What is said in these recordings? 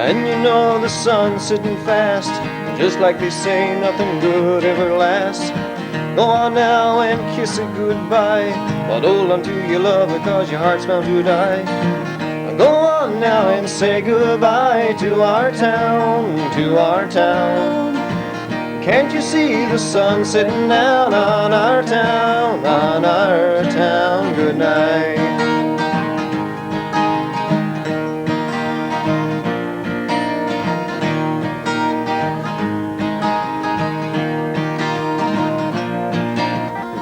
And you know the sun's sitting fast, just like they say, nothing good ever lasts. Go on now and kiss it goodbye, but hold on to your love because your heart's bound to die. Go on now and say goodbye to our town, to our town. Can't you see the sun sitting down on our town, on our town? Good night.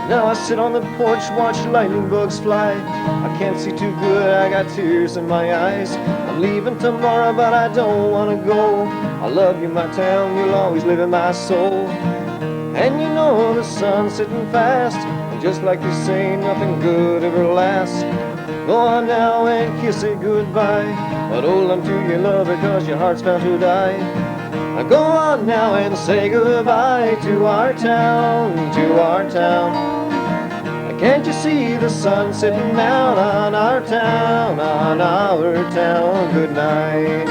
Now I sit on the porch, watch lightning bugs fly. I can't see too good, I got tears in my eyes. I'm leaving tomorrow, but I don't want to go. I love you, my town, you'll always live in my soul. And you know the sun's sitting fast, and just like they say, nothing good ever lasts. Go on now and kiss it goodbye, but hold on to your love because your heart's bound to die. Go on now and say goodbye to our town, to our town. Can't you see the sun sitting down on our town, on our town? Good night.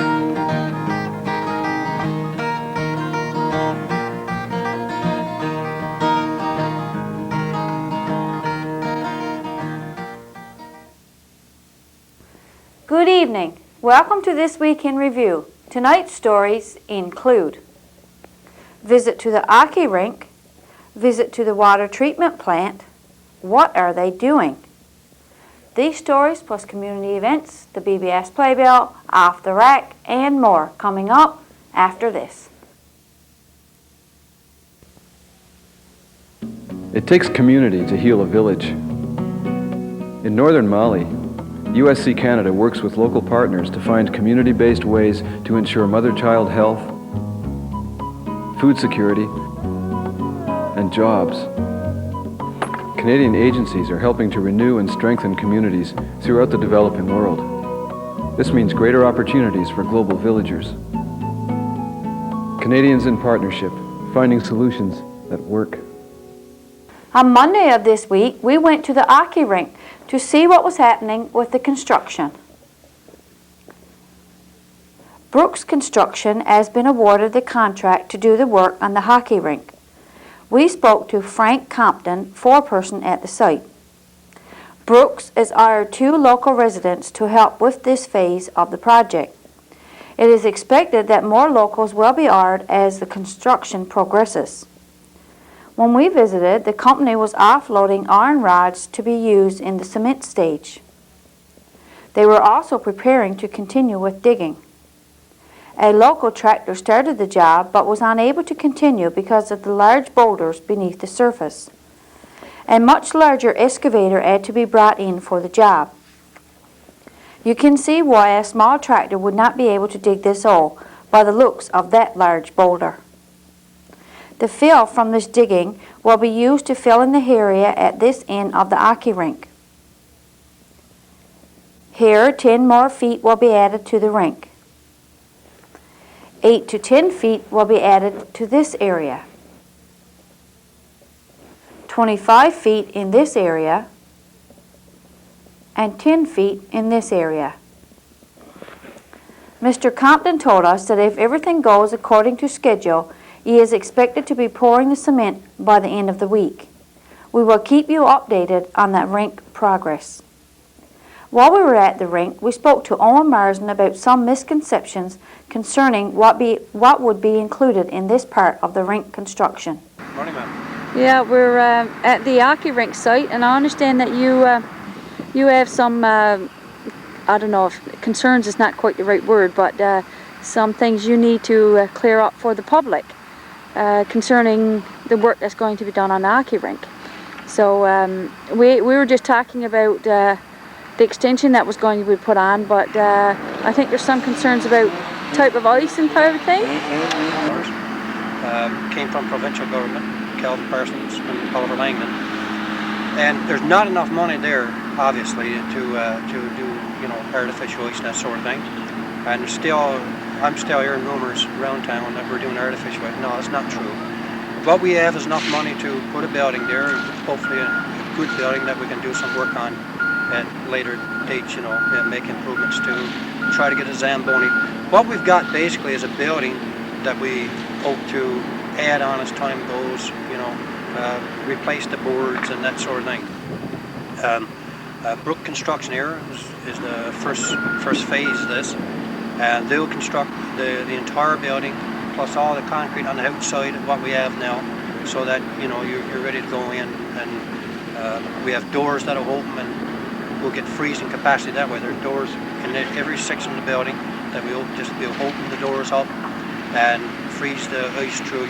Good evening. Welcome to This Week in Review. Tonight's stories include visit to the hockey rink, visit to the water treatment plant. What are they doing? These stories plus community events, the BBS Playbill, Off the Rack, and more coming up after this. It takes community to heal a village. In northern Mali, USC Canada works with local partners to find community-based ways to ensure mother-child health, food security, and jobs. Canadian agencies are helping to renew and strengthen communities throughout the developing world. This means greater opportunities for global villagers. Canadians in partnership, finding solutions that work. On Monday of this week, we went to the hockey rink to see what was happening with the construction. Brooks Construction has been awarded the contract to do the work on the hockey rink. We spoke to Frank Compton, foreperson at the site. Brooks has hired 2 local residents to help with this phase of the project. It is expected that more locals will be hired as the construction progresses. When we visited, the company was offloading iron rods to be used in the cement stage. They were also preparing to continue with digging. A local tractor started the job but was unable to continue because of the large boulders beneath the surface. A much larger excavator had to be brought in for the job. You can see why a small tractor would not be able to dig this hole by the looks of that large boulder. The fill from this digging will be used to fill in the area at this end of the hockey rink. Here, 10 more feet will be added to the rink. 8 to 10 feet will be added to this area. 25 feet in this area and 10 feet in this area. Mr. Compton told us that if everything goes according to schedule, he is expected to be pouring the cement by the end of the week. We will keep you updated on that rink progress. While we were at the rink, we spoke to Owen Marsden about some misconceptions concerning what would be included in this part of the rink construction. Morning, ma'am. Yeah, we're at the hockey rink site, and I understand that you have some, I don't know if concerns is not quite the right word, but some things you need to clear up for the public concerning the work that's going to be done on the hockey rink. So we were just talking about the extension that was going to be put on, but I think there's some concerns about type of ice and type of thing. Came from provincial government, Calvin Parsons and Oliver Langdon, and there's not enough money there, obviously, to do artificial ice and that sort of thing. And I'm still hearing rumors around town that we're doing artificial ice. No, it's not true. What we have is enough money to put a building there, hopefully a good building that we can do some work on at later dates, and make improvements to try to get a Zamboni. What we've got basically is a building that we hope to add on as time goes, replace the boards and that sort of thing. Brook Construction here is the first phase of this, and they'll construct the entire building plus all the concrete on the outside of what we have now, so that you're ready to go in, and we have doors that'll open, and we'll get freezing capacity that way. There are doors in every section of the building that we'll open the doors up and freeze the ice through,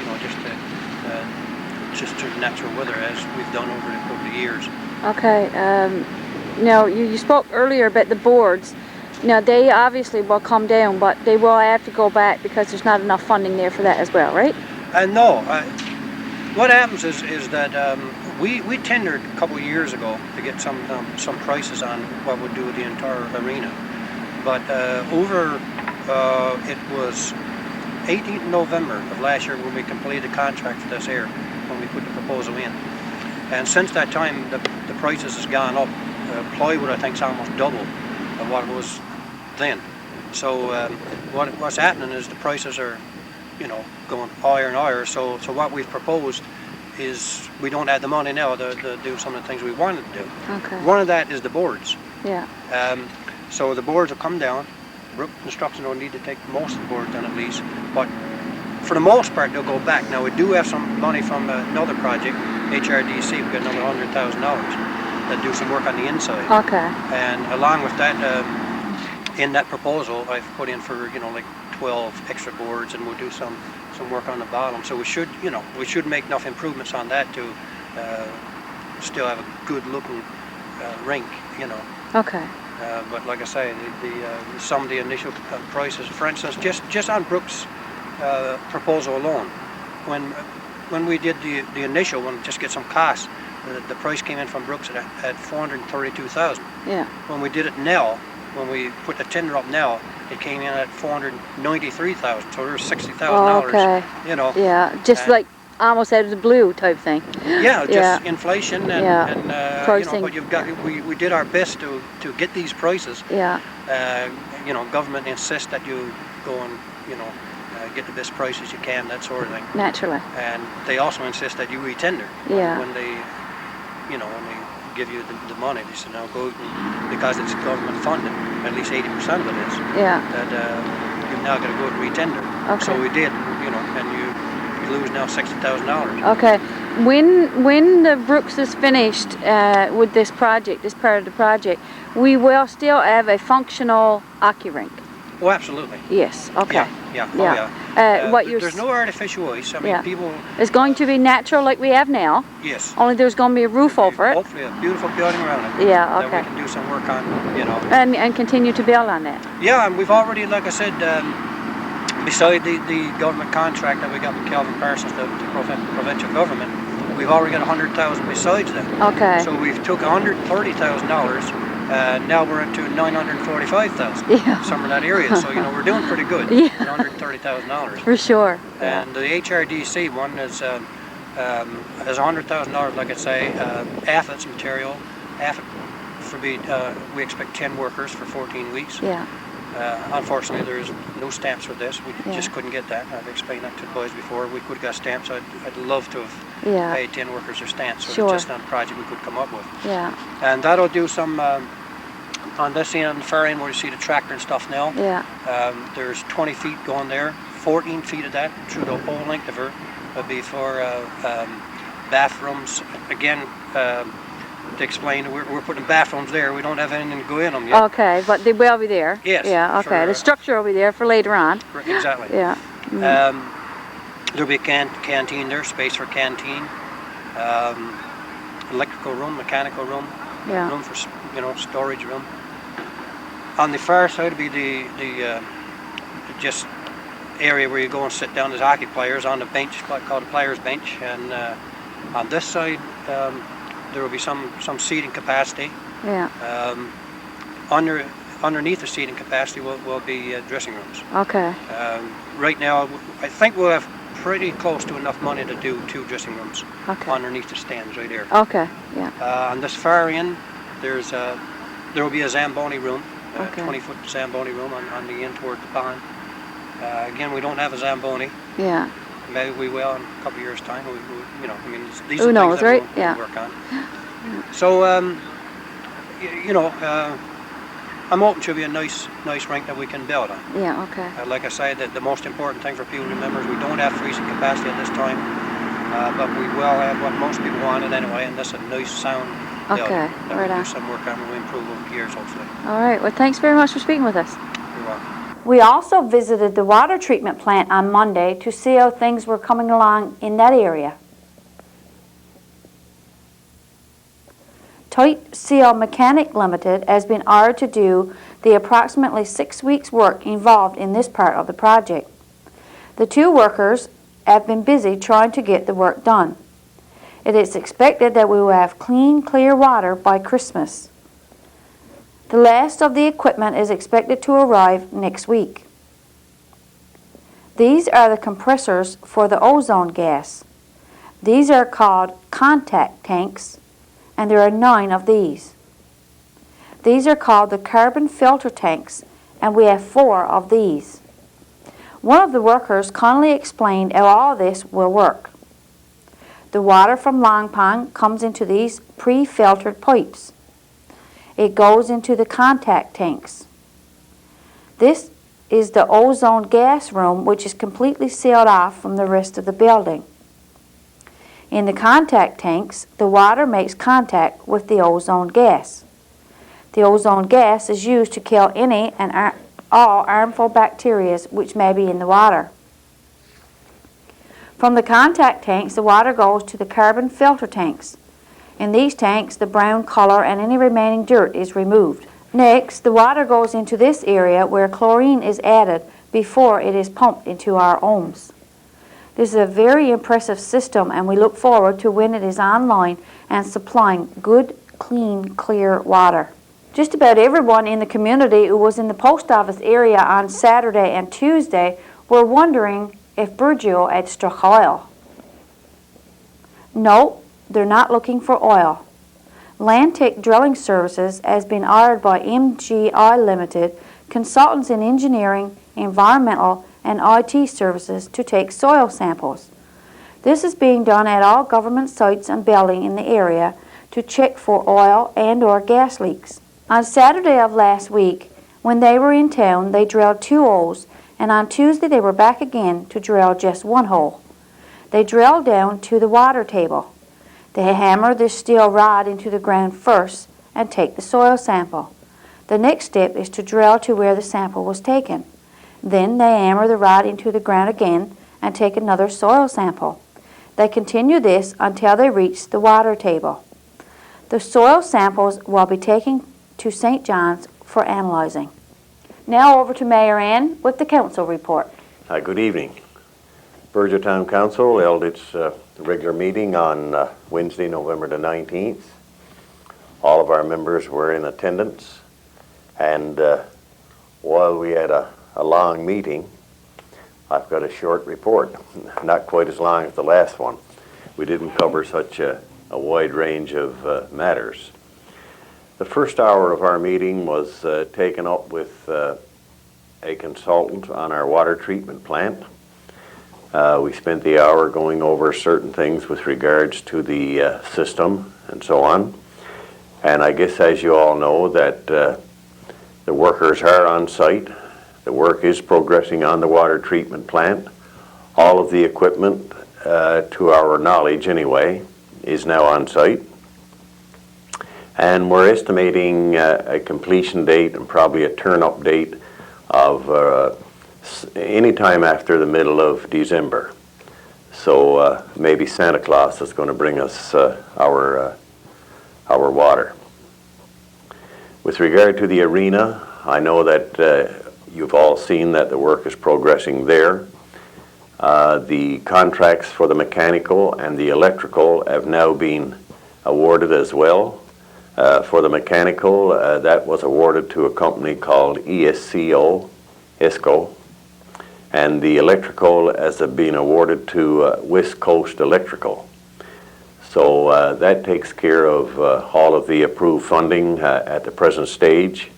just through natural weather, as we've done over the years. Okay. Now you spoke earlier about the boards. Now they obviously will come down, but they will have to go back because there's not enough funding there for that as well, right? No. What happens is that we tendered a couple of years ago to get some prices on what we'd do with the entire arena, but it was 18th November of last year when we completed the contract for this here, when we put the proposal in. And since that time, the prices has gone up. Plywood, I think, is almost double of what it was then. So what's happening is the prices are, going higher and higher. So what we've proposed is we don't have the money now to do some of the things we wanted to do. Okay. One of that is the boards. Yeah. So the boards will come down. Brook Construction will need to take most of the boards down at least, but for the most part they'll go back. Now we do have some money from another project, HRDC. We've got another $100,000 that do some work on the inside. Okay. And along with that, in that proposal, I've put in for like 12 extra boards, and we'll do some work on the bottom. So we should make enough improvements on that to still have a good looking rink. Okay. But like I say, some of the initial prices, for instance, just on Brook's proposal alone, when we did the initial one, just get some costs, the price came in from Brooks at $432,000. Yeah. When we did it now, when we put the tender up now, it came in at $493,000. So there's $60,000. Okay. Yeah, just like almost out of the blue type thing. Yeah, just inflation and pricing. But we did our best to get these prices. Yeah. Government insists that you go and get the best prices you can, that sort of thing. Naturally. And they also insist that you retender. Yeah. When they give you the money, they say now go, because it's government funded, at least 80% of it is. Yeah. That you've now got to go and retender. Okay. So we did, and you lose now $60,000. Okay. When the Brooks is finished with this project, this part of the project, we will still have a functional hockey rink. Oh, absolutely. Yes. Okay. Yeah. There's no artificial ice. I mean, people. It's going to be natural like we have now. Yes. Only there's going to be a roof over it. Hopefully, a beautiful building around it. Yeah. Okay. That we can do some work on. And continue to build on that. Yeah, and we've already, like I said, beside the government contract that we got with Calvin Parsons, the provincial government, we've already got $100,000 besides that. Okay. So we've took $130,000. Now we're into $945,000. Yeah. Somewhere in that area. So we're doing pretty good. Yeah. $130,000. For sure. And the HRDC one is has $100,000, like I say, half its material, we expect 10 workers for 14 weeks. Yeah. Unfortunately, there's no stamps for this. We just couldn't get that. I've explained that to the boys before. We could have got stamps. I'd love to have paid 10 workers their stamps. So it's just not a project we could come up with. Yeah. And that'll do some, on this end, on the far end where you see the tractor and stuff now, there's 20 feet going there. 14 feet of that through the whole length of her would be for bathrooms. Again, to explain, we're putting bathrooms there. We don't have anything to go in them yet. Okay, but they will be there. Yes. Yeah. Okay. The structure will be there for later on. Exactly. Yeah. Mm-hmm. There'll be a canteen there, space for canteen, electrical room, mechanical room, room for storage room. On the far side will be the just area where you go and sit down as hockey players on the bench, called the players' bench, and on this side. There will be some seating capacity. Yeah. Underneath the seating capacity will be dressing rooms. Okay. Right now, I think we'll have pretty close to enough money to do 2 dressing rooms. Okay. Underneath the stands right there. Okay. Yeah. On this far end, there's There will be a Zamboni room, a Okay. 20-foot Zamboni room on the end toward the pond. Again, we don't have a Zamboni. Yeah. Maybe we will in a couple years' time. You know, I mean, these Who are knows, things that right? we'll Yeah. work on. So, you know, I'm hoping to be a nice rink that we can build on. Yeah, okay. Like I said, the most important thing for people to remember is we don't have freezing capacity at this time, but we will have what most people wanted anyway, and that's a nice sound building Okay, that right we'll on. do some work on and we'll improve over the years, hopefully. All right. Well, thanks very much for speaking with us. You're welcome. We also visited the water treatment plant on Monday to see how things were coming along in that area. TWIR Mechanic Limited has been ordered to do the approximately 6 weeks' work involved in this part of the project. The 2 workers have been busy trying to get the work done. It is expected that we will have clean, clear water by Christmas. The last of the equipment is expected to arrive next week. These are the compressors for the ozone gas. These are called contact tanks, and there are 9 of these. These are called the carbon filter tanks, and we have 4 of these. One of the workers kindly explained how all this will work. The water from Long Pond comes into these pre-filtered pipes. It goes into the contact tanks. This is the ozone gas room, which is completely sealed off from the rest of the building. In the contact tanks, the water makes contact with the ozone gas. The ozone gas is used to kill any and all harmful bacteria which may be in the water. From the contact tanks, the water goes to the carbon filter tanks. In these tanks, the brown color and any remaining dirt is removed. Next, the water goes into this area where chlorine is added before it is pumped into our homes. This is a very impressive system, and we look forward to when it is online and supplying good, clean, clear water. Just about everyone in the community who was in the post office area on Saturday and Tuesday were wondering if Burgeo had struck oil. No, they're not looking for oil. Landtech Drilling Services has been hired by MGI Limited, consultants in engineering, environmental, and IT services to take soil samples. This is being done at all government sites and buildings in the area to check for oil and/or gas leaks. On Saturday of last week, when they were in town, they drilled 2 holes, and on Tuesday they were back again to drill just 1 hole. They drilled down to the water table. They hammer this steel rod into the ground first and take the soil sample. The next step is to drill to where the sample was taken. Then they hammer the rod into the ground again and take another soil sample. They continue this until they reach the water table. The soil samples will be taken to St. John's for analyzing. Now over to Mayor Ann with the council report. Good evening. Burgeo Town Council held its regular meeting on Wednesday, November the 19th. All of our members were in attendance, and while we had a long meeting, I've got a short report, not quite as long as the last one. We didn't cover such a wide range of matters. The first hour of our meeting was taken up with a consultant on our water treatment plant. We spent the hour going over certain things with regards to the system and so on. And I guess, as you all know, that the workers are on site. The work is progressing on the water treatment plant. All of the equipment, to our knowledge anyway, is now on site. And we're estimating a completion date and probably a turn-up date of any time after the middle of December. So maybe Santa Claus is going to bring us our water. With regard to the arena, I know that you've all seen that the work is progressing there. The contracts for the mechanical and the electrical have now been awarded as well. For the mechanical, that was awarded to a company called ESCO, and the electrical has been awarded to West Coast Electrical. So that takes care of all of the approved funding at the present stage.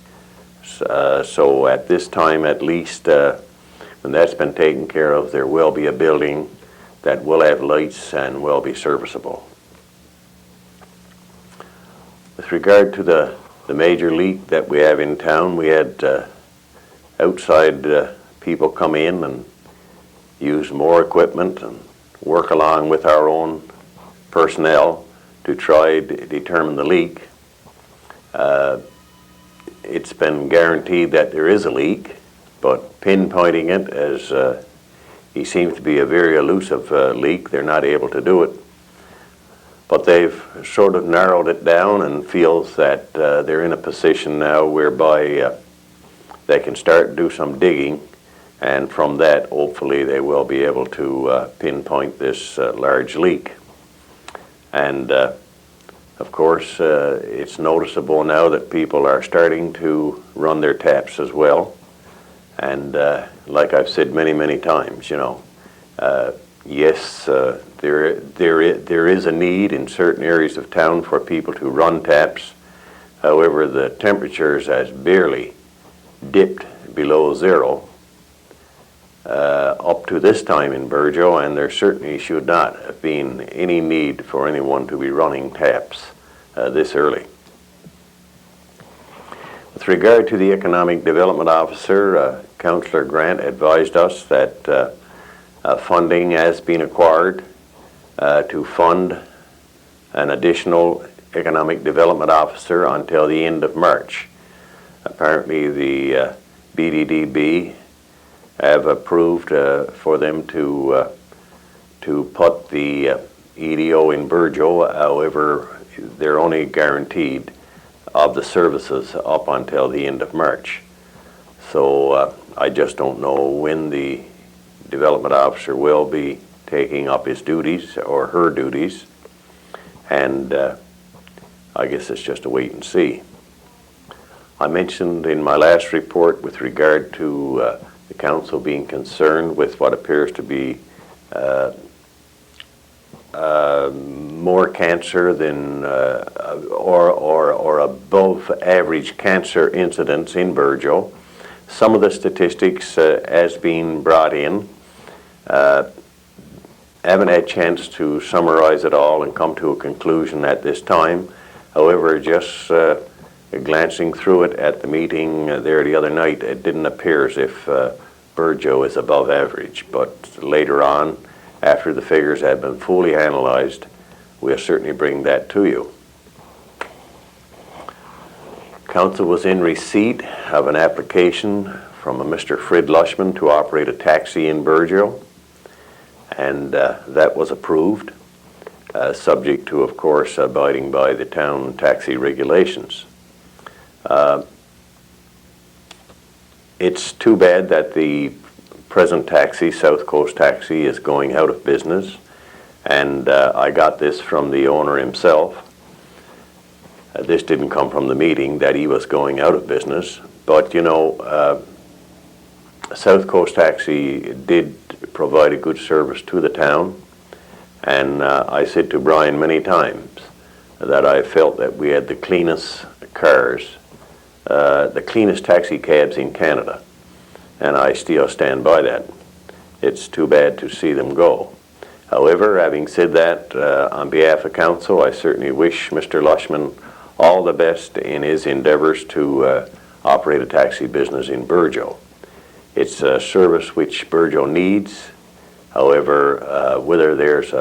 So at this time, at least, when that's been taken care of, there will be a building that will have lights and will be serviceable. With regard to the major leak that we have in town, we had outside people come in and use more equipment and work along with our own personnel to try to determine the leak. It's been guaranteed that there is a leak, but pinpointing it, as he seems to be a very elusive leak, they're not able to do it. But they've sort of narrowed it down and feels that they're in a position now whereby they can start to do some digging, and from that hopefully they will be able to pinpoint this large leak. And of course it's noticeable now that people are starting to run their taps as well. And like I've said many times, you know, yes, there is a need in certain areas of town for people to run taps. However, the temperatures has barely dipped below zero up to this time in Burgeo, and there certainly should not have been any need for anyone to be running taps this early. With regard to the Economic Development Officer, Councillor Grant advised us that funding has been acquired to fund an additional Economic Development Officer until the end of March. Apparently the BDDB have approved for them to put the EDO in Burgeo. However, they're only guaranteed of the services up until the end of March. So I just don't know when the development officer will be taking up his duties or her duties, and I guess it's just a wait and see. I mentioned in my last report with regard to the council being concerned with what appears to be more cancer than or above average cancer incidents in Burgeo. Some of the statistics has been brought in. Haven't had a chance to summarize it all and come to a conclusion at this time. However, just glancing through it at the meeting there the other night, it didn't appear as if Burgeo is above average. But later on, after the figures have been fully analyzed, we'll certainly bring that to you. Council was in receipt of an application from a Mr. Fred Lushman to operate a taxi in Burgeo, and that was approved, subject to, of course, abiding by the town taxi regulations. It's too bad that the present taxi, South Coast Taxi, is going out of business, and I got this from the owner himself. This didn't come from the meeting that he was going out of business, but you know, South Coast Taxi did provide a good service to the town, and I said to Brian many times that I felt that we had the cleanest cars, the cleanest taxi cabs in Canada, and I still stand by that. It's too bad to see them go. However, having said that, on behalf of council, I certainly wish Mr. Lushman all the best in his endeavors to operate a taxi business in Burgeo. It's a service which Burgeo needs. However, whether there's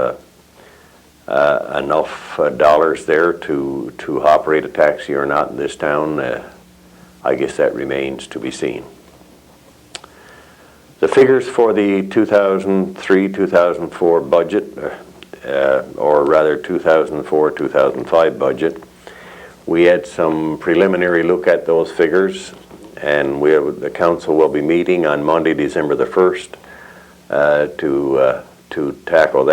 enough dollars there to operate a taxi or not in this town, I guess that remains to be seen. The figures for the 2003-2004 budget, or rather 2004-2005 budget, we had some preliminary look at those figures, and the council will be meeting on Monday, December the 1st, to tackle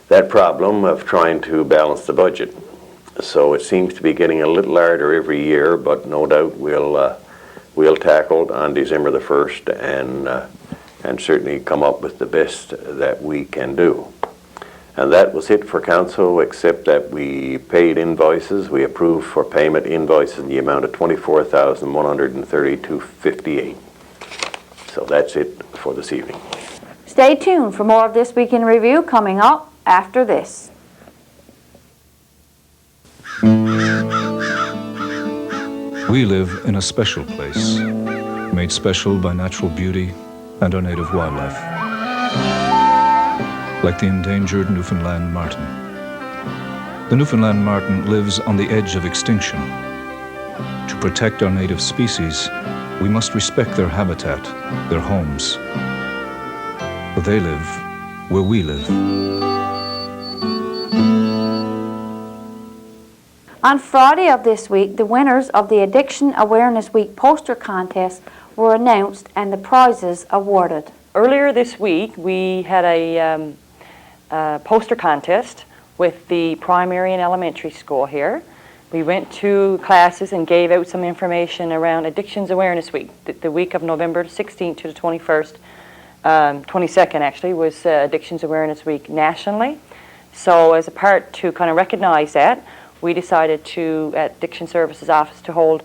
that problem of trying to balance the budget. So it seems to be getting a little harder every year, but no doubt we'll tackle it on December the 1st and certainly come up with the best that we can do. And that was it for council, except that we paid invoices. We approved for payment invoices in the amount of $24,132.58. So that's it for this evening. Stay tuned for more of This Week in Review coming up after this. We live in a special place, made special by natural beauty and our native wildlife. Like the endangered Newfoundland marten. The Newfoundland marten lives on the edge of extinction. To protect our native species, we must respect their habitat, their homes. But they live where we live. On Friday of this week, the winners of the Addiction Awareness Week poster contest were announced and the prizes awarded. Earlier this week, we had a poster contest with the primary and elementary school here. We went to classes and gave out some information around Addictions Awareness Week. The week of November 16th to the 21st, 22nd actually, was Addictions Awareness Week nationally. So as a part to kind of recognize that, we decided to, at Addiction Services Office, to hold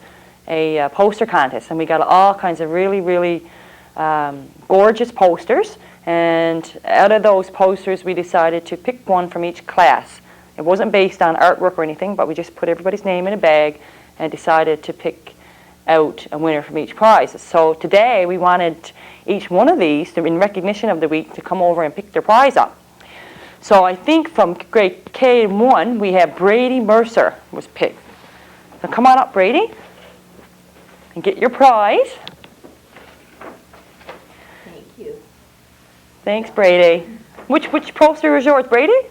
a poster contest. And we got all kinds of really, really gorgeous posters. And out of those posters, we decided to pick one from each class. It wasn't based on artwork or anything, but we just put everybody's name in a bag and decided to pick out a winner from each prize. So today, we wanted each one of these, in recognition of the week, to come over and pick their prize up. So I think from grade K1, we have Brady Mercer was picked. So come on up, Brady, and get your prize. Thank you. Thanks, Brady. Which poster is yours, Brady?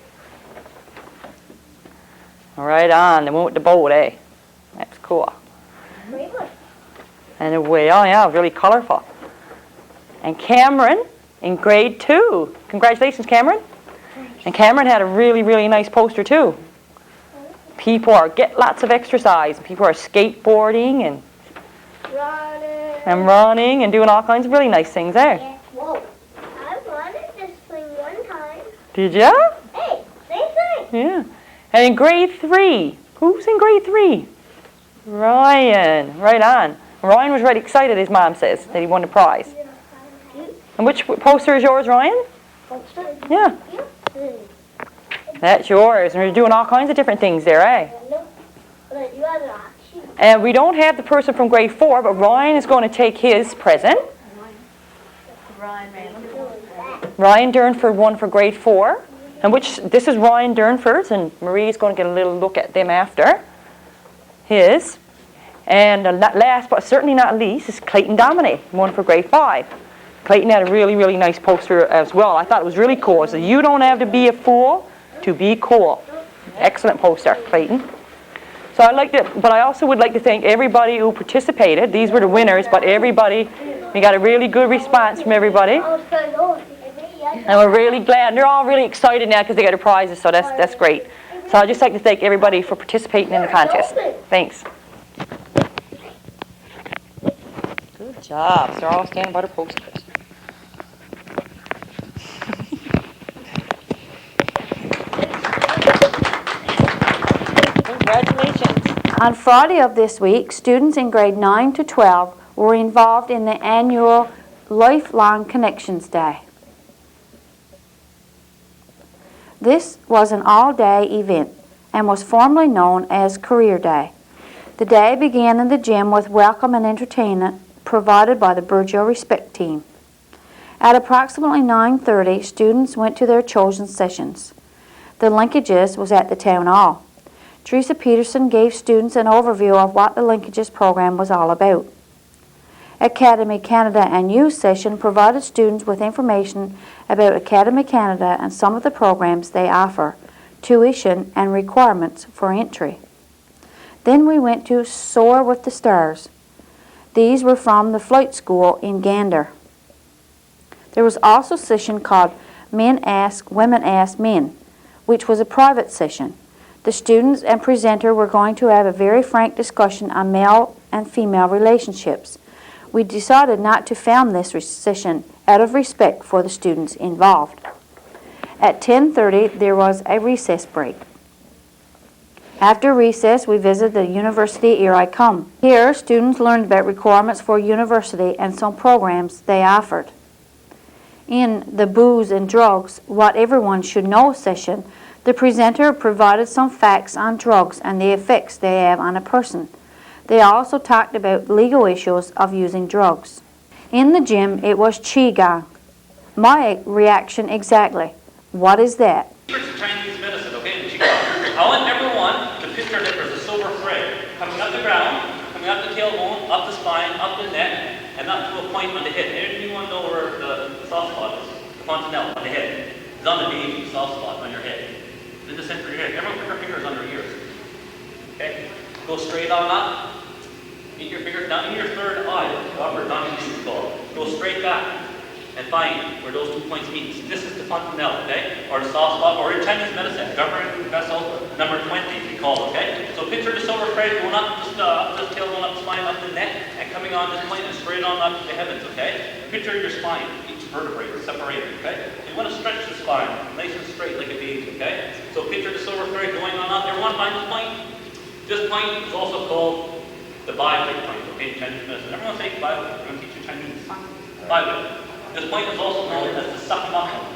Right on, the one with the boat, eh? That's cool. And away, oh yeah, really colorful. And Cameron in grade 2. Congratulations, Cameron. And Cameron had a really, really nice poster too. People are getting lots of exercise. People are skateboarding and running and doing all kinds of really nice things there. Yeah. Whoa. I wanted this thing one time. Did ya? Hey, same thing. Yeah. And in grade 3, who's in grade 3? Ryan. Right on. Ryan was really excited, his mom says, that he won the prize. And which poster is yours, Ryan? Yeah. That's yours. And we're doing all kinds of different things there, eh? And we don't have the person from grade 4, but Ryan is going to take his present. Ryan Durnford won for grade 4. And this is Ryan Durnford's, and Marie's going to get a little look at them after. His. And last, but certainly not least, is Clayton Domine, one for grade 5. Clayton had a really, really nice poster as well. I thought it was really cool. So you don't have to be a fool to be cool. Excellent poster, Clayton. So but I also would like to thank everybody who participated. These were the winners, but everybody, we got a really good response from everybody. And we're really glad. And they're all really excited now because they got their prizes, so that's great. So I'd just like to thank everybody for participating in the contest. Thanks. Good job. So they're all standing by their posters. Congratulations. On Friday of this week, students in grade 9 to 12 were involved in the annual Lifelong Connections Day. This was an all-day event and was formerly known as Career Day. The day began in the gym with welcome and entertainment provided by the Burgeo Respect team. At approximately 9:30, students went to their chosen sessions. The Linkages was at the Town Hall. Teresa Peterson gave students an overview of what the Linkages program was all about. Academy Canada and Youth session provided students with information about Academy Canada and some of the programs they offer, tuition and requirements for entry. Then we went to Soar with the Stars. These were from the flight school in Gander. There was also a session called Men Ask, Women Ask Men, which was a private session. The students and presenter were going to have a very frank discussion on male and female relationships. We decided not to film this session out of respect for the students involved. At 10:30, there was a recess break. After recess, we visited the University Here I Come. Here, students learned about requirements for university and some programs they offered. In the Booze and Drugs, What Everyone Should Know session, the presenter provided some facts on drugs and the effects they have on a person. They also talked about legal issues of using drugs. In the gym, it was Qigong. My reaction exactly. What is that? It's Chinese medicine, okay? I want everyone to picture that there's a silver thread coming up the ground, coming up the tailbone, up the spine, up the neck, and up to a point on the head. Anyone know where the soft spot is? The fontanelle on the head. It's on the baby soft spot on your head. It's in the center of your head. Everyone put your fingers on your ears. Okay? Go straight on up. Meet your fingers down in your third eye, the upper dominant skull. Go straight back and find where those 2 points meet. This is the fontanelle, okay? Or the soft spot, or in Chinese medicine, governing vessel number 20, we call it, okay? So picture the silver thread going up this tail, going up the spine, up the neck, and coming on this point and straight on up to the heavens, okay? Picture your spine, each vertebrae is separated, okay? You want to stretch the spine, nice and straight like a baby, okay? So picture the silver thread going on up. Everyone find this point? This point is also called the Bible point, okay, in Chinese medicine. Everyone say Bible. We're going to teach you Chinese. Bible. This point is also known as the Sakama point.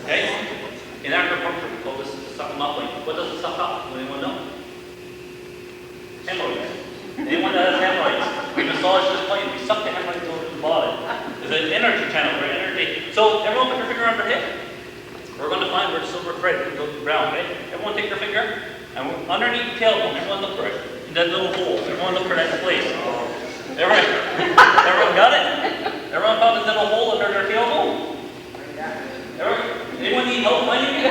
Okay? In acupuncture, we call this the Sakama point. What does the Sakama? Anyone know? Hemorrhoids. Anyone that has hemorrhoids, we massage this point. We suck the hemorrhoids over the body. There's an energy channel, right? Energy. So everyone put your finger on their hip. We're going to find where the silver thread goes to the ground, okay? Everyone take their finger, and underneath the tailbone, everyone look for it. In that little hole. Everyone look for that place. Everyone got it? Everyone found this little hole under their tailbone? Anyone need help finding it?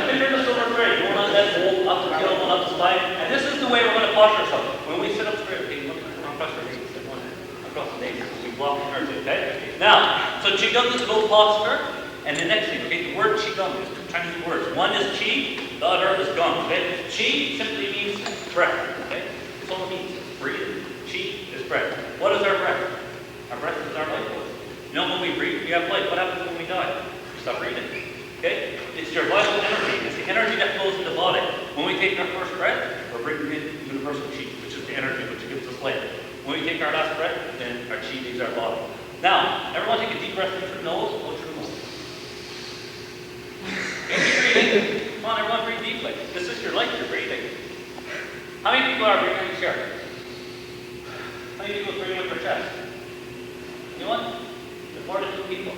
Picture the silver thread going on that hole, up the tailbone, up the spine. And this is the way we're going to posture ourselves. When we sit up straight, okay, look across our knees, sit one across the knees. We block the earth, okay? Now, so Qigong is about posture. And the next thing, okay, the word Qigong is 2 Chinese words. One is Qi, the other is Gong, okay? Qi simply means breath, okay? That's all it means, breathing. Qi is breath. What is our breath? Our breath is our life force. You know, when we breathe, we have life. What happens when we die? We stop breathing, okay? It's your vital energy. It's the energy that flows in the body. When we take our first breath, we're bringing in universal Qi, which is the energy which gives us life. When we take our last breath, then our Qi leaves our body. Now, everyone take a deep breath in through the nose, go through the mouth. Keep breathing. Come on, everyone, breathe deeply. This is your life, you're breathing. How many people are breathing in here? How many people are breathing with their chest? Anyone? There's more than 2 people.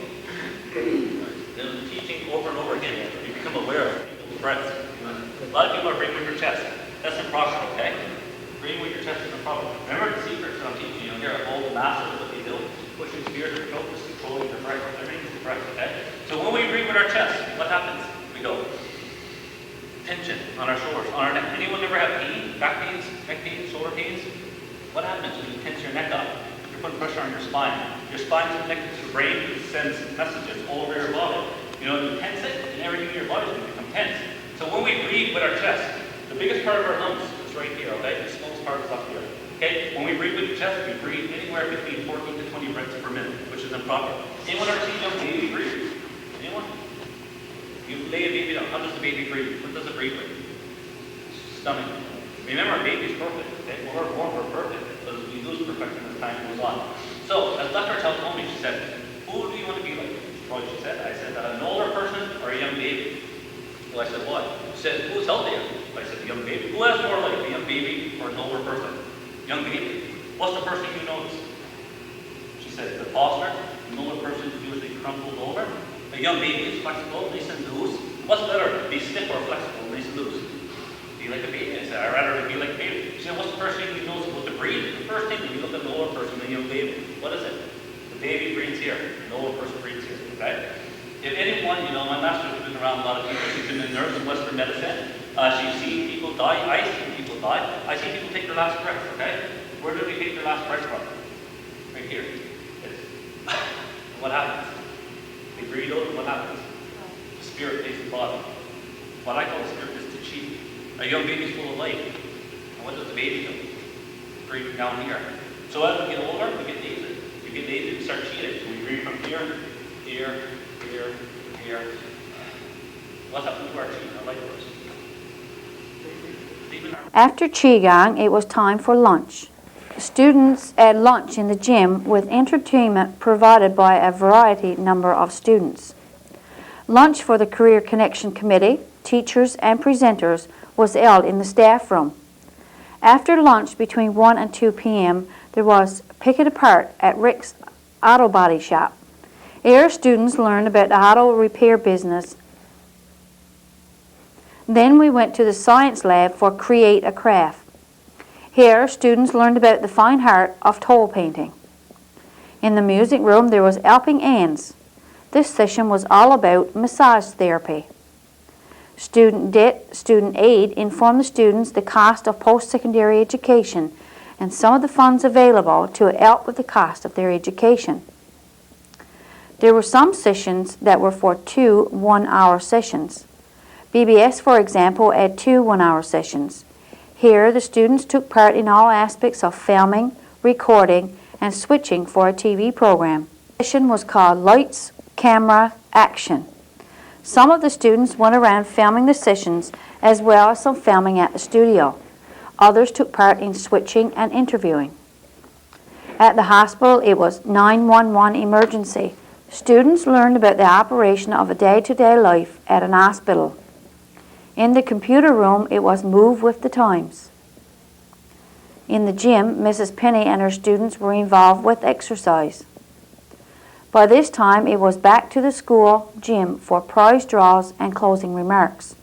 There's teaching over and over again. You become aware of people's breaths. A lot of people are breathing with their chest. That's improper, okay? Breathing with your chest is improper. Remember the secrets that I'm teaching you here. All the masters, what they do, pushing spears and focus, controlling the breath. Everything is the breath, okay? So when we breathe with our chest, what happens? We go. Tension on our shoulders, on our neck. Anyone ever have pain? Back pains, neck pains, shoulder pains? What happens when you tense your neck up? You're putting pressure on your spine. Your spine is connected to the brain. It sends messages all over your body. You know, when you tense it, and everything in your body is going to become tense. So when we breathe with our chest, the biggest part of our lungs is right here, okay? The smallest part is up here. Okay? When we breathe with the chest, we breathe anywhere between 14 to 20 breaths per minute, which is improper. Anyone ever seen a young baby breathe? Anyone? You lay a baby down. How does the baby breathe? What does it breathe with? Stomach. Remember, a baby's perfect. Okay? When we're born, we're perfect. But we lose perfection as time goes on. So, as Dr. Tell told me, she said, who do you want to be like? Well, she said, I said, an older person or a young baby? Well, I said, what? She said, who's healthier? I said, the young baby. Who has more life, a young baby or an older person? Young baby. What's the first thing you notice? She said, the posture. An older person is usually crumpled over. A young baby is flexible, nice and loose. What's better, be stiff or flexible, nice and loose? Be like a baby. I said, I'd rather be like a baby. She said, what's the first thing you notice about the breathing? The first thing when you look at the older person, the young baby, what is it? The baby breathes here, the older person breathes here, okay? If anyone, you know, my master's been around a lot of people. She's been a nurse in Western medicine. She's seen people die. I've seen people die. I see people take their last breath, okay? Where do they take their last breath from? Right here. What happens? They breathe out, and what happens? The spirit takes the body. What I call the spirit is the chi. A young baby's full of life. And what does the baby do? Breathe down here. So as we get older, we get lazy. We get lazy, we start cheating. So we breathe from here here, here, here. What happened to our team? I like this. After Qigong, it was time for lunch. Students had lunch in the gym with entertainment provided by a variety number of students. Lunch for the Career Connection Committee, teachers and presenters was held in the staff room. After lunch between 1 and 2 p.m., there was Pick It Apart at Rick's Auto Body Shop. Here students learned about the auto repair business. Then we went to the science lab for Create a Craft. Here students learned about the fine art of toll painting. In the music room there was Helping Hands. This session was all about massage therapy. Student Aid informed the students the cost of post-secondary education and some of the funds available to help with the cost of their education. There were some sessions that were for 2 one-hour sessions. BBS, for example, had 2 one-hour sessions. Here, the students took part in all aspects of filming, recording, and switching for a TV program. The session was called Lights, Camera, Action. Some of the students went around filming the sessions as well as some filming at the studio. Others took part in switching and interviewing. At the hospital, it was 911 emergency. Students learned about the operation of a day-to-day life at an hospital. In the computer room, it was Move with the Times. In the gym, Mrs. Penny and her students were involved with exercise. By this time, it was back to the school gym for prize draws and closing remarks.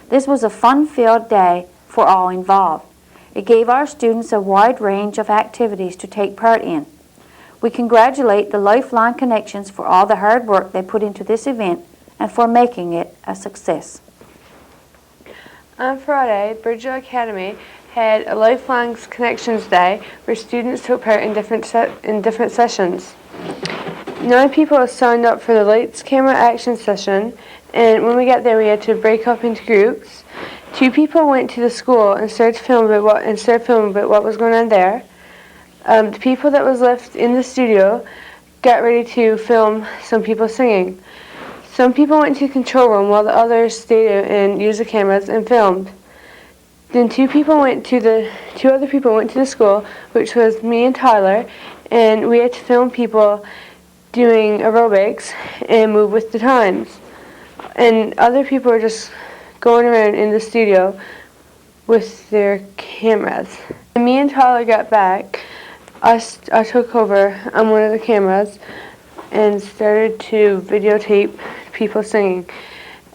This was a fun-filled day for all involved. It gave our students a wide range of activities to take part in. We congratulate the Lifelong Connections for all the hard work they put into this event and for making it a success. On Friday, Bridgeville Academy had a Lifelong Connections Day where students took part in different sessions. 9 people signed up for the Lights, Camera, Action session, and when we got there we had to break up into groups. 2 people went to the school and started filming about what was going on there. The people that was left in the studio got ready to film some people singing. Some people went to the control room while the others stayed out and used the cameras and filmed. Then 2 other people went to the school, which was me and Tyler, and we had to film people doing aerobics and move with the times. And other people were just going around in the studio with their cameras. When me and Tyler got back, I took over on one of the cameras and started to videotape people singing.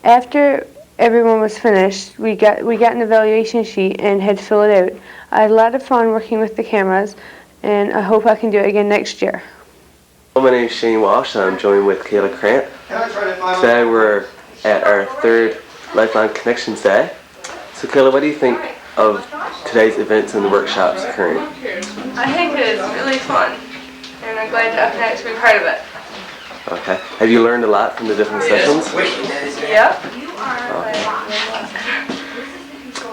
After everyone was finished, we got an evaluation sheet and had to fill it out. I had a lot of fun working with the cameras, and I hope I can do it again next year. My name is Shane Walsh and I'm joined with Kayla Krant. Today we're at our 3rd Lifelong Connections Day. So Kayla, what do you think of today's events and the workshops occurring? I think it is really fun, and I'm glad to actually be part of it. Okay. Have you learned a lot from the different sessions? Yep.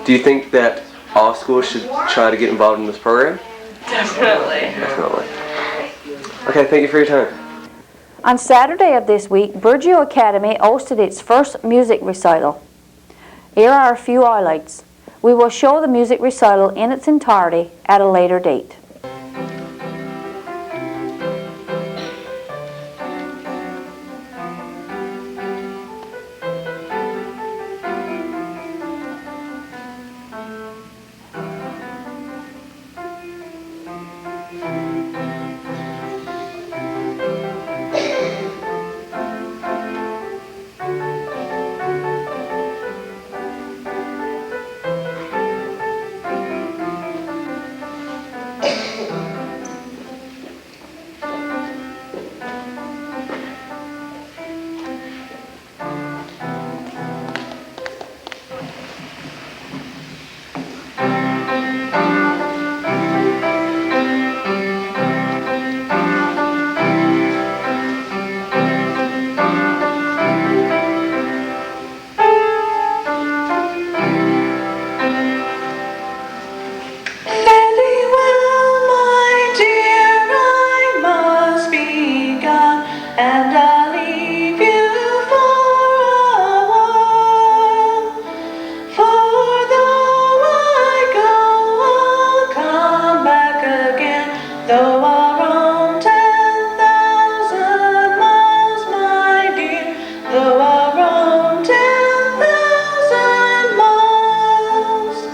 Do you think that all schools should try to get involved in this program? Definitely. Definitely. Okay, thank you for your time. On Saturday of this week, Bridgeville Academy hosted its first music recital. Here are a few highlights. We will show the music recital in its entirety at a later date. Though I roam 10,000 miles, my dear, though I roam 10,000 miles.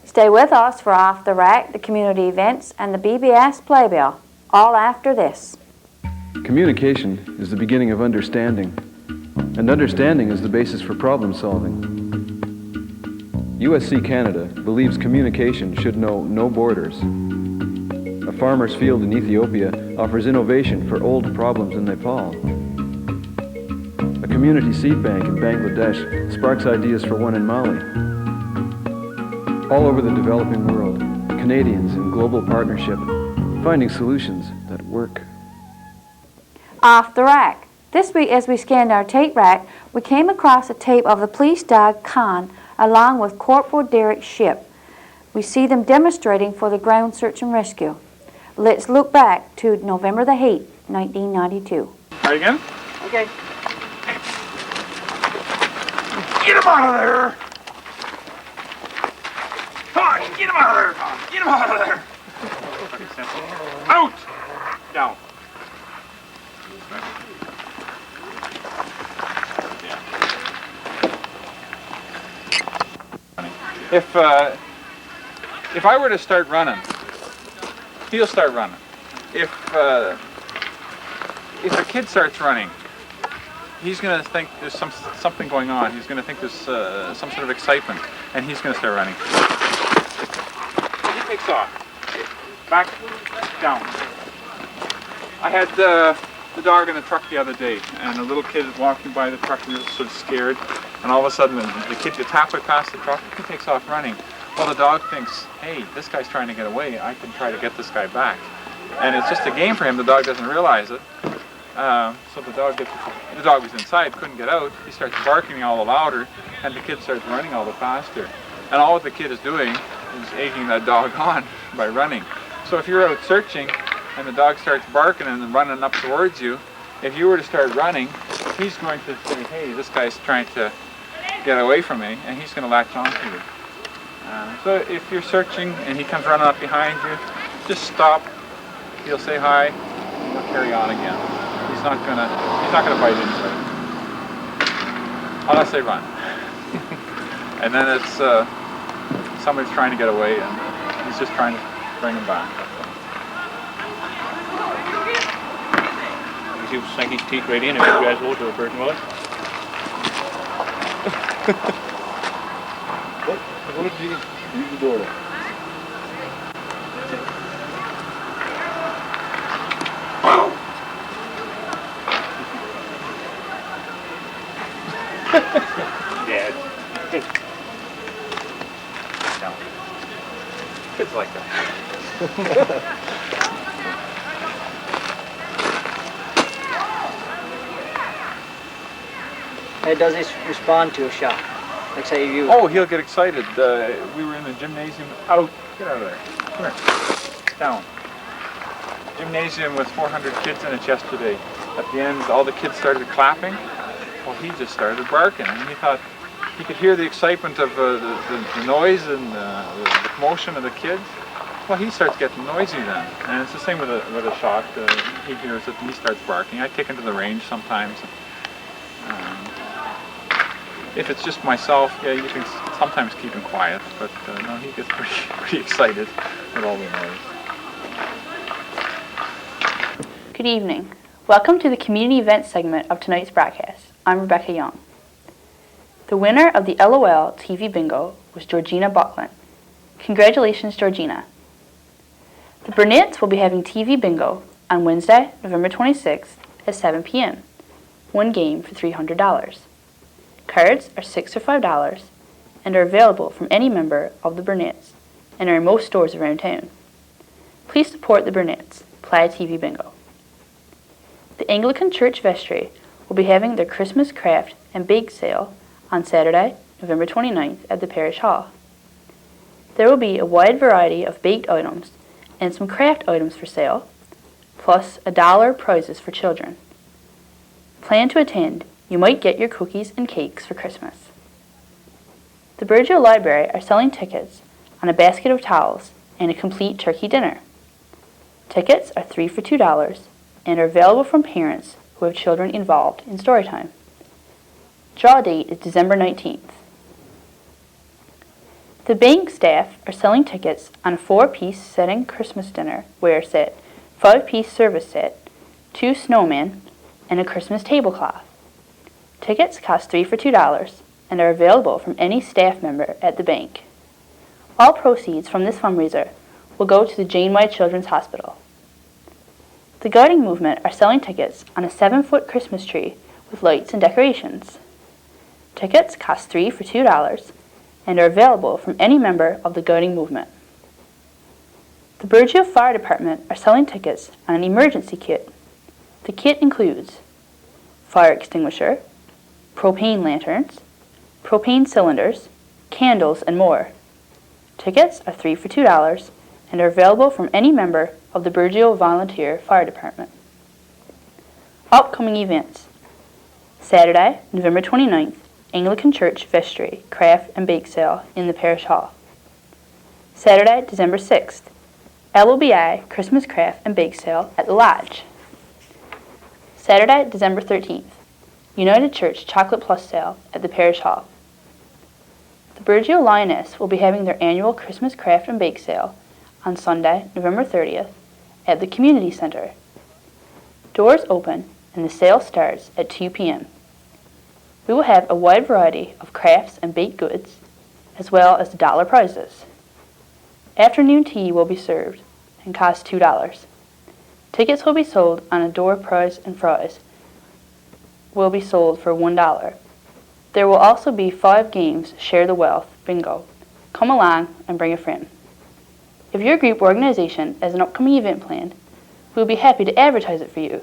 Stay with us for Off the Rack, the community events, and the BBS Playbill, all after this. Communication is the beginning of understanding, and understanding is the basis for problem solving. USC Canada believes communication should know no borders. A farmer's field in Ethiopia offers innovation for old problems in Nepal. A community seed bank in Bangladesh sparks ideas for one in Mali. All over the developing world, Canadians in global partnership, finding solutions that work. Off the Rack. This week, as we scanned our tape rack, we came across a tape of the police dog Khan along with Corporal Derek Shipp. We see them demonstrating for the ground search and rescue. Let's look back to November the 8th, 1992. Try again? Okay. Get him out of there! Come on, get him out of there! Get him out of there! Out! Down. If I were to start running, he'll start running. If a kid starts running, he's going to think there's something going on. He's going to think there's some sort of excitement, and he's going to start running. He takes off. Back, down. I had the dog in the truck the other day, and a little kid is walking by the truck and he was sort of scared, and all of a sudden the kid gets halfway past the truck, he takes off running. Well, the dog thinks, hey, this guy's trying to get away, I can try to get this guy back. And it's just a game for him, the dog doesn't realize it. So the dog was inside, couldn't get out, he starts barking all the louder, and the kid starts running all the faster. And all what the kid is doing is egging that dog on by running. So if you're out searching, and the dog starts barking and running up towards you, if you were to start running, he's going to say, hey, this guy's trying to get away from me, and he's going to latch on to you. So if you're searching and he comes running up behind you, just stop, he'll say hi, and he'll carry on again. He's not gonna bite into it. Unless they run. And then it's somebody's trying to get away, and he's just trying to bring him back. He was sank his teeth right in and you guys hold to a person, will it? What did you use the door? Yeah. No. Kids like that. How does he respond to a shot? Like say you... Oh, he'll get excited. We were in the gymnasium. Out. Get out of there. Come here. Down. Gymnasium with 400 kids in it yesterday. At the end, all the kids started clapping. Well, he just started barking, and he thought he could hear the excitement of the noise and the commotion of the kids. Well, he starts getting noisy then, and it's the same with a shot. He hears it and he starts barking. I take him to the range sometimes. If it's just myself, yeah, you can sometimes keep him quiet, but no, he gets pretty excited with all the noise. Good evening. Welcome to the community event segment of tonight's broadcast. I'm Rebecca Young. The winner of the LOL TV Bingo was Georgina Buckland. Congratulations, Georgina. The Burnett's will be having TV Bingo on Wednesday, November 26th at 7 p.m. One game for $300. Cards are $6 or $5 and are available from any member of the Burnett's and are in most stores around town. Please support the Burnett's Playa TV Bingo. The Anglican Church Vestry will be having their Christmas craft and bake sale on Saturday, November 29th at the Parish Hall. There will be a wide variety of baked items and some craft items for sale, plus $1 prizes for children. Plan to attend. You might get your cookies and cakes for Christmas. The Burgeo Library are selling tickets on a basket of towels and a complete turkey dinner. Tickets are 3 for $2 and are available from parents who have children involved in story time. Draw date is December 19th. The bank staff are selling tickets on a 4-piece setting Christmas dinner wear set, 5-piece service set, 2 snowmen, and a Christmas tablecloth. Tickets cost 3 for $2 and are available from any staff member at the bank. All proceeds from this fundraiser will go to the Jane White Children's Hospital. The Guarding Movement are selling tickets on a 7-foot Christmas tree with lights and decorations. Tickets cost 3 for $2 and are available from any member of the Guarding Movement. The Burgeo Fire Department are selling tickets on an emergency kit. The kit includes fire extinguisher, propane lanterns, propane cylinders, candles, and more. Tickets are 3 for $2 and are available from any member of the Burgeo Volunteer Fire Department. Upcoming events. Saturday, November 29th, Anglican Church Vestry Craft and Bake Sale in the Parish Hall. Saturday, December 6th, LOBI Christmas Craft and Bake Sale at the Lodge. Saturday, December 13th, United Church Chocolate Plus Sale at the Parish Hall. The Burgeo Lioness will be having their annual Christmas Craft and Bake Sale on Sunday, November 30th at the Community Center. Doors open and the sale starts at 2 p.m. We will have a wide variety of crafts and baked goods, as well as $1 prizes. Afternoon tea will be served and cost $2. Tickets will be sold on a door prize and fries will be sold for $1. There will also be 5 games Share the Wealth Bingo. Come along and bring a friend. If your group or organization has an upcoming event planned, we will be happy to advertise it for you.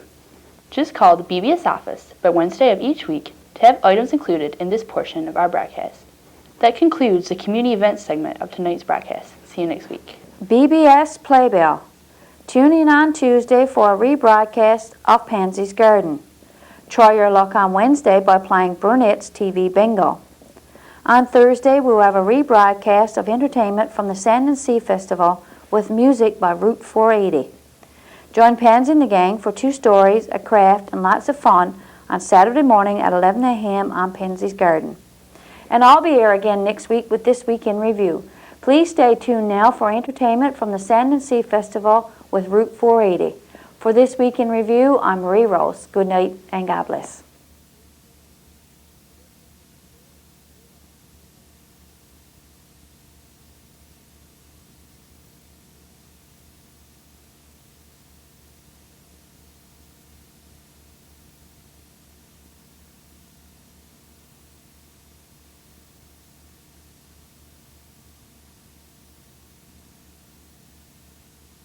Just call the BBS office by Wednesday of each week to have items included in this portion of our broadcast. That concludes the community events segment of tonight's broadcast. See you next week. BBS Playbill. Tune in on Tuesday for a rebroadcast of Pansy's Garden. Try your luck on Wednesday by playing Burnett's TV Bingo. On Thursday, we will have a rebroadcast of entertainment from the Sand and Sea Festival with music by Route 480. Join Pansy and the gang for 2 stories, a craft, and lots of fun on Saturday morning at 11 a.m. on Pansy's Garden. And I'll be here again next week with This Week in Review. Please stay tuned now for entertainment from the Sand and Sea Festival with Route 480. For This Week in Review, I'm Marie Rose. Good night and God bless.